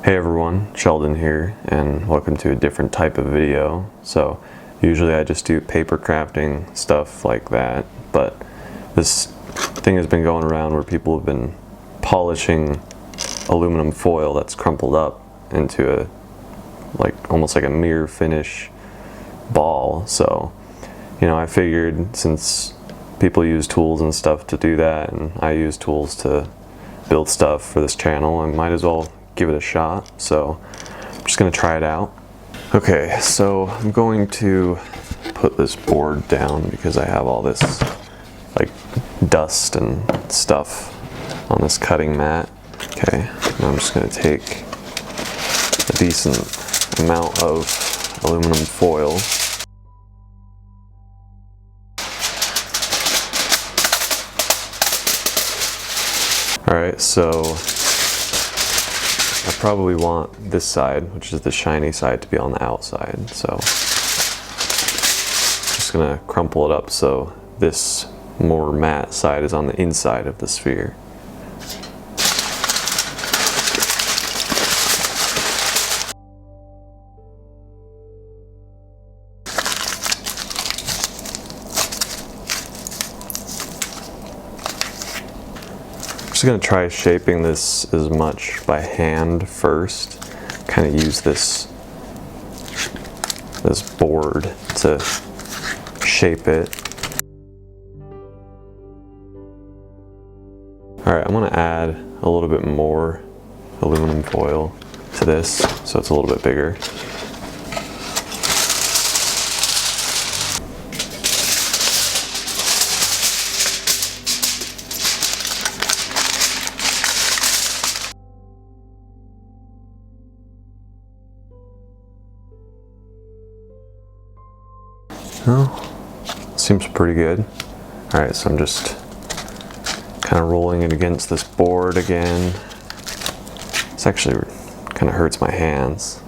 Hey everyone, Sheldon here, and welcome to a different type of video. So usually I just do paper crafting stuff like that, but this thing has been going around where people have been polishing aluminum foil that's crumpled up into a almost like a mirror finish ball. So I figured since people use tools and stuff to do that, and I use tools to build stuff for this channel, I might as well give it a shot. So I'm just gonna try it out. Okay, so I'm going to put this board down because I have all this like dust and stuff on this cutting mat. Okay, now I'm just gonna take a decent amount of aluminum foil. Alright, so I probably want this side, which is the shiny side, to be on the outside. So just gonna crumple it up so this more matte side is on the inside of the sphere. I'm just going to try shaping this as much by hand first. Kind of use this board to shape it. Alright, I'm going to add a little bit more aluminum foil to this so it's a little bit bigger. Oh, seems pretty good. Alright, so I'm just kind of rolling it against this board again. This actually kind of hurts my hands.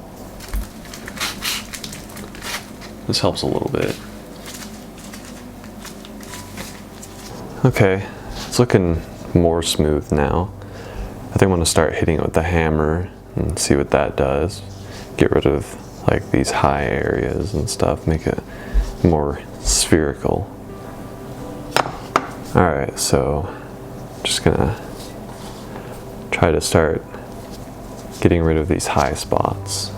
This helps a little bit. Okay, it's looking more smooth now. I think I'm going to start hitting it with the hammer and see what that does. Get rid of like these high areas and stuff, make it more spherical. Alright, so just gonna try to start getting rid of these high spots.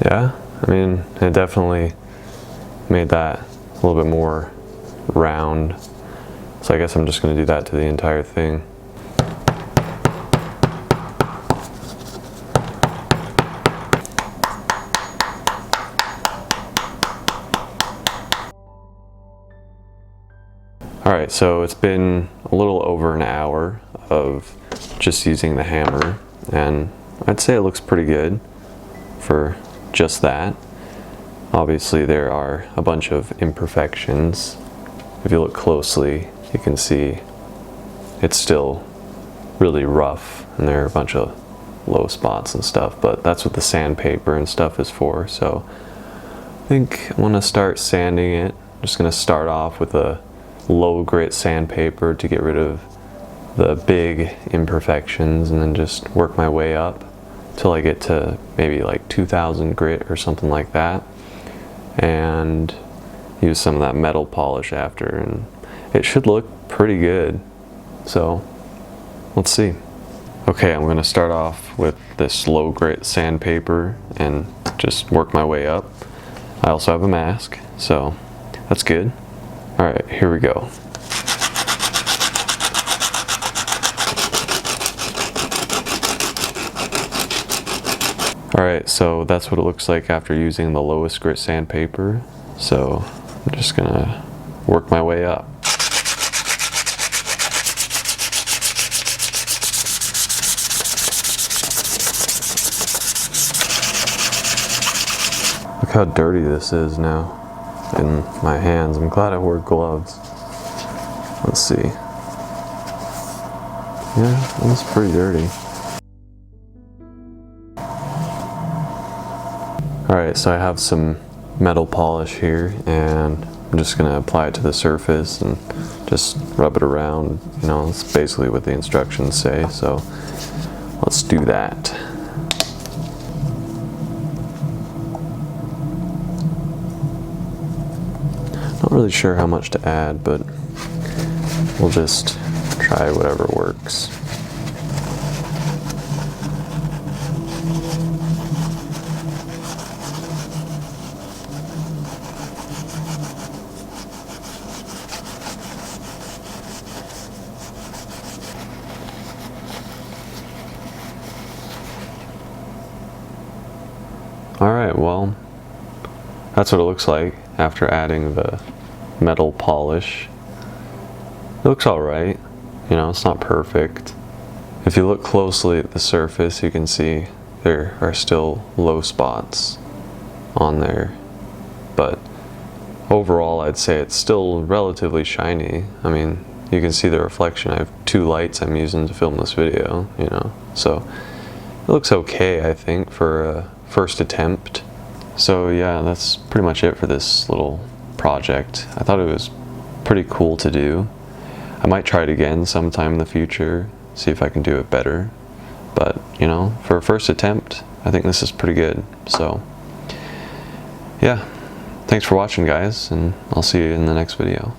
Yeah, I mean, it definitely made that a little bit more round. So I guess I'm just gonna do that to the entire thing. Alright, so it's been a little over an hour of just using the hammer, and I'd say it looks pretty good for just that. Obviously there are a bunch of imperfections. If you look closely, you can see it's still really rough and there are a bunch of low spots and stuff, but that's what the sandpaper and stuff is for. So I think I want to start sanding it. I'm just going to start off with a low grit sandpaper to get rid of the big imperfections, and then just work my way up till I get to maybe like 2000 grit or something like that, and use some of that metal polish after, and it should look pretty good. So let's see. Okay, I'm going to start off with this low grit sandpaper and just work my way up. I also have a mask, so that's good. Alright, here we go. Alright, so that's what it looks like after using the lowest grit sandpaper. So I'm just gonna work my way up. Look how dirty this is now in my hands. I'm glad I wore gloves. Let's see. Yeah, that's pretty dirty. Alright, so I have some metal polish here, and I'm just gonna apply it to the surface and just rub it around. You know, that's basically what the instructions say, so let's do that. Not really sure how much to add, but we'll just try whatever works. Alright, well, that's what it looks like after adding the metal polish. It looks alright, you know, it's not perfect. If you look closely at the surface, you can see there are still low spots on there. But overall, I'd say it's still relatively shiny. I mean, you can see the reflection. I have 2 lights I'm using to film this video, you know, so it looks okay, I think, for a first attempt. So yeah, that's pretty much it for this little project. I thought it was pretty cool to do. I might try it again sometime in the future, see if I can do it better. But, you know, for a first attempt, I think this is pretty good. So yeah, thanks for watching, guys, and I'll see you in the next video.